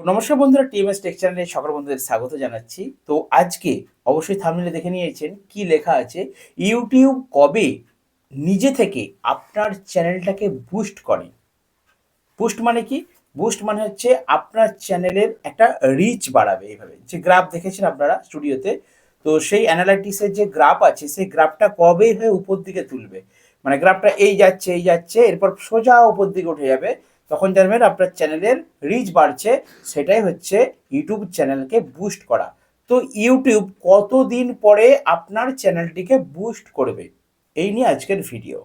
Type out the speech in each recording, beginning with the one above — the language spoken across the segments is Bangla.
নমস্কার বন্ধুরা, টিএমএস টেক চ্যানেলে সকল বন্ধুদের স্বাগত জানাচ্ছি। তো আজকে অবশ্যই থাম্বনেলে দেখে নিয়েছেন কি লেখা আছে। ইউটিউব কবে নিজে থেকে আপনার চ্যানেলটাকে বুস্ট করে। বুস্ট মানে কি? বুস্ট মানে হচ্ছে আপনার চ্যানেলের একটা রিচ বাড়াবে। এইভাবে যে গ্রাফ দেখেছেন আপনারা স্টুডিওতে, তো সেই অ্যানালাইটিক্সের যে গ্রাফ আছে সেই গ্রাফটা কবে হয়ে উপর দিকে তুলবে, মানে গ্রাফটা এই যাচ্ছে এরপর সোজা উপর দিকে উঠে যাবে, তখন জানবেন আপনার চ্যানেলের রিচ বাড়ছে। সেটাই হচ্ছে ইউটিউব চ্যানেলকে বুস্ট করা। তো ইউটিউব কতদিন পরে আপনার চ্যানেলটিকে বুস্ট করবে, এই নিয়ে আজকের ভিডিও।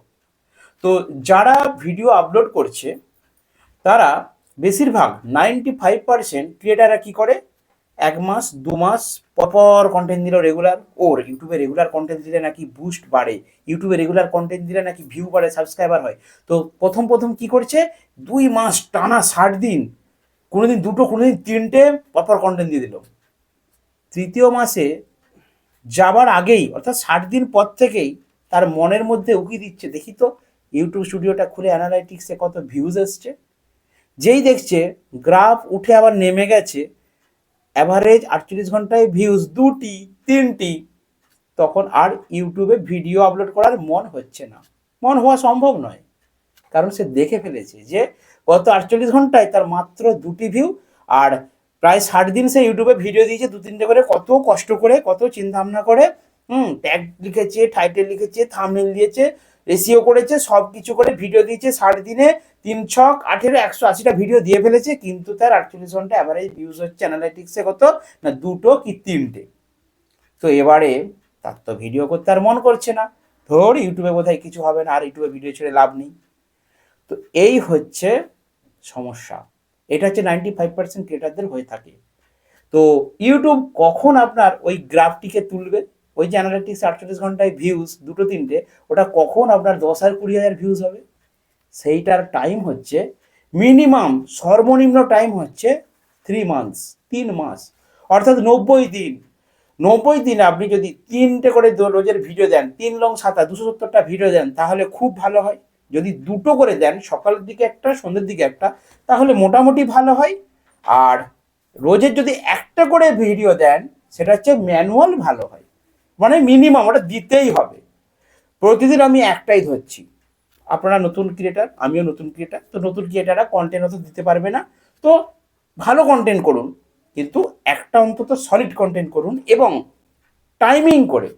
তো যারা ভিডিও আপলোড করছে তারা বেশিরভাগ 95% ক্রিয়েটাররা কী করে, 1 মাস 2 মাস পরপর কন্টেন্ট দিল রেগুলার। ওর ইউটিউবে রেগুলার কন্টেন্ট দিলে নাকি বুস্ট বাড়ে, ইউটিউবে রেগুলার কন্টেন্ট দিলে নাকি ভিউ বাড়ে, সাবস্ক্রাইবার হয়। তো প্রথম প্রথম কি করছে, 2 মাস টানা 60 দিন, কোনোদিন দুটো কোনোদিন তিনটে পরপর কন্টেন্ট দিয়ে দিল। তৃতীয় মাসে যাবার আগেই অর্থাৎ 60 দিন পর থেকেই তার মনের মধ্যে উকি দিচ্ছে, দেখি তো ইউটিউব স্টুডিওটা খুলে অ্যানালাইটিক্সে কত ভিউজ এসছে। যেই দেখছে গ্রাফ উঠে আবার নেমে গেছে, অ্যাভারেজ 48 ঘন্টায় ভিউজ 2টি 3টি, তখন আর ইউটিউবে ভিডিও আপলোড করার মন হচ্ছে না। মন হওয়া সম্ভব নয়, কারণ সে দেখে ফেলেছে যে গত 48 ঘন্টায় তার মাত্র 2টি ভিউ, আর প্রায় 60 দিন সে ইউটিউবে ভিডিও দিয়েছে 2-3টে করে, কত কষ্ট করে কত চিন্তা ভাবনা করে, ট্যাগ লিখেছে, টাইটেল লিখেছে, থাম্বনেল দিয়েছে, রেসিও করেছে, সব কিছু করে ভিডিও দিয়েছে। 60 দিনে 3 ছক 18 180টা ভিডিও দিয়ে ফেলেছে, কিন্তু তার 48 ঘন্টা অ্যাভারেজ ভিউজ হচ্ছে অ্যানালাইটিক্সে কত না, 2টো কি 3টে। তো এবারে তার তো ভিডিও করতে আর মন করছে না, ধর ইউটিউবে বোধহয় কিছু হবে না, আর ইউটিউবে ভিডিও ছেড়ে লাভ নেই। তো এই হচ্ছে সমস্যা, এটা হচ্ছে 95% ক্রিয়েটারদের হয়ে থাকে। তো ইউটিউব কখন আপনার ওই গ্রাফটিকে তুলবে, ওই যে অ্যানালিটিক্স 48 ঘন্টায় ভিউজ 2-3টে, ওটা কখন আপনার 10,000-20,000 ভিউজ হবে, সেইটার টাইম হচ্ছে মিনিমাম, সর্বনিম্ন টাইম হচ্ছে 3 মান্থস, 3 মাস, অর্থাৎ 90 দিন। 90 দিনে আপনি যদি 3টে করে রোজের ভিডিও দেন, 3 লং 7 270টা ভিডিও দেন, তাহলে খুব ভালো হয়। যদি দুটো করে দেন, সকালের দিকে একটা সন্ধ্যের দিকে একটা, তাহলে মোটামুটি ভালো হয়। আর রোজের যদি একটা করে ভিডিও দেন, সেটা হচ্ছে ম্যানুয়াল ভালো হয়, মানে মিনিমাম ওটা দিতেই হবে। প্রতিদিন আমি একটাই ধরছি, আপনারা নতুন ক্রিয়েটার, আমিও নতুন ক্রিয়েটার, তো নতুন ক্রিয়েটাররা কন্টেন্ট অত দিতে পারবে না। তো ভালো কন্টেন্ট করুন, কিন্তু একটা অন্তত সলিড কন্টেন্ট করুন, এবং টাইমিং করে।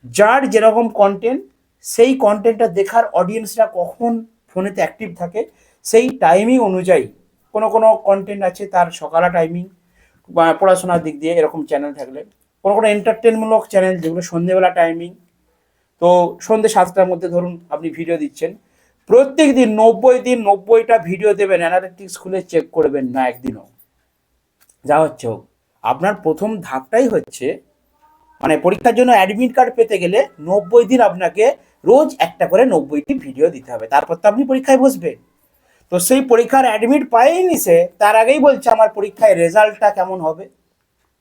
যার যেরকম কন্টেন্ট, সেই কন্টেন্টটা দেখার অডিয়েন্সরা কখন ফোনেতে অ্যাক্টিভ থাকে, সেই টাইমিং অনুযায়ী কোনো কোনো কন্টেন্ট আছে তার সকালা টাইমিং, বা পড়াশোনার দিক দিয়ে এরকম চ্যানেল থাকলে, কোনো কোনো এন্টারটেনমূলক চ্যানেল যেগুলো সন্ধ্যেবেলা টাইমিং, তো সন্ধ্যে 7টার মধ্যে ধরুন আপনি ভিডিও দিচ্ছেন, প্রত্যেক দিন 90 দিন 90টা ভিডিও দেবেন, অ্যানালিটিক্স খুলে চেক করবেন না একদিনও। যা হচ্ছে হোক, আপনার প্রথম ধাপটাই হচ্ছে, মানে পরীক্ষার জন্য অ্যাডমিট কার্ড পেতে গেলে 90 দিন আপনাকে রোজ একটা করে 90টি ভিডিও দিতে হবে, তারপর তো আপনি পরীক্ষায় বসবেন। তো সেই পরীক্ষার অ্যাডমিট পায়নি সে, তার আগেই বলছে আমার পরীক্ষায় রেজাল্টটা কেমন হবে।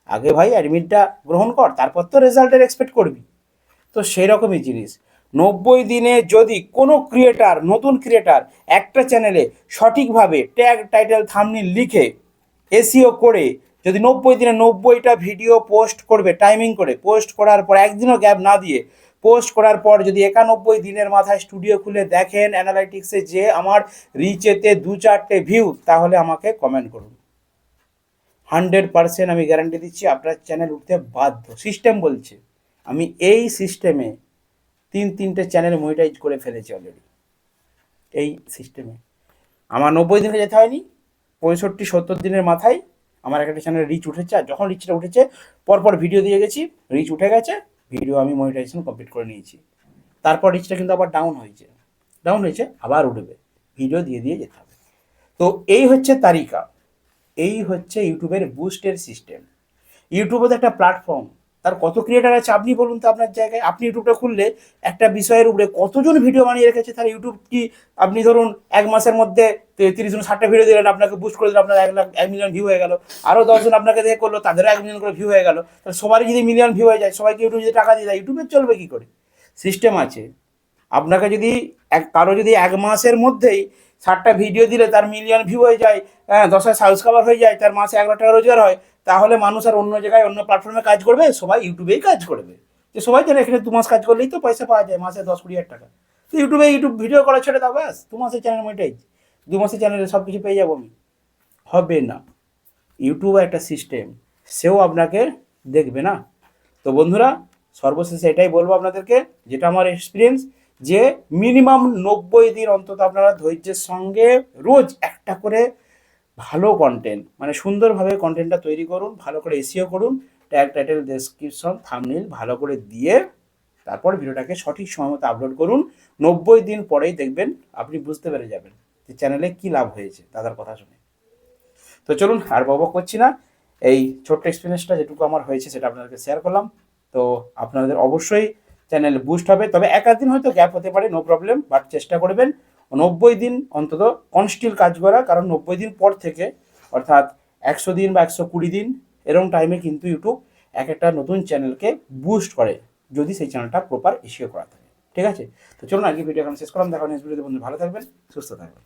আগে ভাই অ্যাডমিটটা গ্রহণ কর, তারপর তো রেজাল্টের এক্সপেক্ট করবি। তো সেরকমই জিনিস, 90 দিনে যদি কোনো ক্রিয়েটার, নতুন ক্রিয়েটার একটা চ্যানেলে সঠিকভাবে ট্যাগ টাইটেল থাম্বনেল লিখে এসইও করে যদি 90 দিনে 90টা ভিডিও পোস্ট করবে, টাইমিং করে পোস্ট করার পর একদিনও গ্যাপ না দিয়ে পোস্ট করার পর যদি 91 দিনের মাথায় স্টুডিও খুলে দেখেন অ্যানালাইটিক্সে যে আমার রিচেতে 2-4টে ভিউ, তাহলে আমাকে কমেন্ট করুন। 100% আমি গ্যারান্টি দিচ্ছি আপনার চ্যানেল উঠতে বাধ্য। সিস্টেম বলছে, আমি এই সিস্টেমে 3-3টে চ্যানেল মনিটাইজ করে ফেলেছি অলরেডি। এই সিস্টেমে আমার 90 দিনে যেতে হয়নি, 65-70 দিনের মাথায় আমার একটা চ্যানেল রিচ উঠেছে, আর যখন রিচটা উঠেছে পরপর ভিডিও দিয়ে গেছি, রিচ উঠে গেছে, ভিডিও আমি মনিটাইজেশন কমপ্লিট করে নিয়েছি। তারপর রিচটা কিন্তু আবার ডাউন হয়েছে আবার উঠবে, ভিডিও দিয়ে দিয়ে যেতে হবে। তো এই হচ্ছে তালিকা, এই হচ্ছে ইউটিউবের বুস্টের সিস্টেম। ইউটিউবে তো একটা প্ল্যাটফর্ম, তার কত ক্রিয়েটার আছে আপনি বলুন তো। আপনার জায়গায় আপনি ইউটিউবটা খুললে একটা বিষয়ের উপরে কতজন ভিডিও বানিয়ে রেখেছে, তাহলে ইউটিউব কি, আপনি ধরুন 1 মাসের মধ্যে 30 জন 60টা ভিডিও দিলেন, আপনাকে বুস্ট করে দিল, আপনার 1 মিলিয়ন ভিউ হয়ে গেল, আরও 10 জন আপনাকে দেখে করলো, তাদেরও 1 মিলিয়ন করে ভিউ হয়ে গেল। তাহলে সবারই যদি মিলিয়ন ভিউ হয়ে যায়, সবাইকে ইউটিউব যদি টাকা দিয়ে দেয়, ইউটিউবে চলবে কী করে? সিস্টেম আছে। আপনাকে যদি কারো যদি 1 মাসের মধ্যেই 60টা ভিডিও দিলে তার মিলিয়ন ভিউ হয়ে যায়, হ্যাঁ 10,000 সাবস্ক্রাইবার হয়ে যায়, তার মাসে 1 লাখ টাকা রোজগার হয়, তাহলে মানুষ আর অন্য জায়গায় অন্য প্ল্যাটফর্মে কাজ করবে? সবাই ইউটিউবেই কাজ করবে। যে সবাই জানে এখানে 2 মাস কাজ করলেই তো পয়সা পাওয়া যায়, মাসে 10-20 হাজার টাকা। তো ইউটিউব ভিডিও করা ছেড়ে দাও, ব্যাস 2 মাসের চ্যানেল মনিটাইজ, 2 মাসের চ্যানেলে সব কিছু পেয়ে যাবো আমি। হবে না। ইউটিউব একটা সিস্টেম, সেও আপনাকে দেখবে না। তো বন্ধুরা, সর্বশেষে এটাই বলবো আপনাদেরকে, যেটা আমার এক্সপিরিয়েন্স, যে মিনিমাম 90 দিন অন্তত আপনারা ধৈর্যের সঙ্গে রোজ একটা করে ভালো কন্টেন্ট, মানে সুন্দরভাবে কন্টেন্টটা তৈরি করুন, ভালো করে এসিও করুন, ট্যাগ, টাইটেল, ডেসক্রিপশন, থাম্বনেইল ভালো করে দিয়ে তারপর ভিডিওটাকে সঠিক সময় মতো আপলোড করুন। 90 দিন পরেই দেখবেন আপনি বুঝতে পেরে যাবেন যে চ্যানেলে কী লাভ হয়েছে দাদার কথা শুনে। তো চলুন আর বকবক করছি না, এই ছোট্ট এক্সপিরিয়েন্সটা যেটুকু আমার হয়েছে সেটা আপনাদেরকে শেয়ার করলাম। তো আপনাদের অবশ্যই চ্যানেল বুস্ট হবে, তবে এক আধ দিন হয়তো গ্যাপ হতে পারে, নো প্রবলেম, বাট চেষ্টা করবেন 90 দিন অন্তত কনস্টিল কাজ করা, কারণ 90 দিন পর থেকে, অর্থাৎ 100 দিন বা 120 দিন এরকম টাইমে কিন্তু ইউটিউব এক একটা নতুন চ্যানেলকে বুস্ট করে, যদি সেই চ্যানেলটা প্রপার এসিও করা থাকে। ঠিক আছে, তো চলুন আজকে ভিডিও এখন শেষ করলাম, দেখা নেক্সট ভিডিওতে। বন্ধু ভালো থাকবেন, সুস্থ থাকবেন।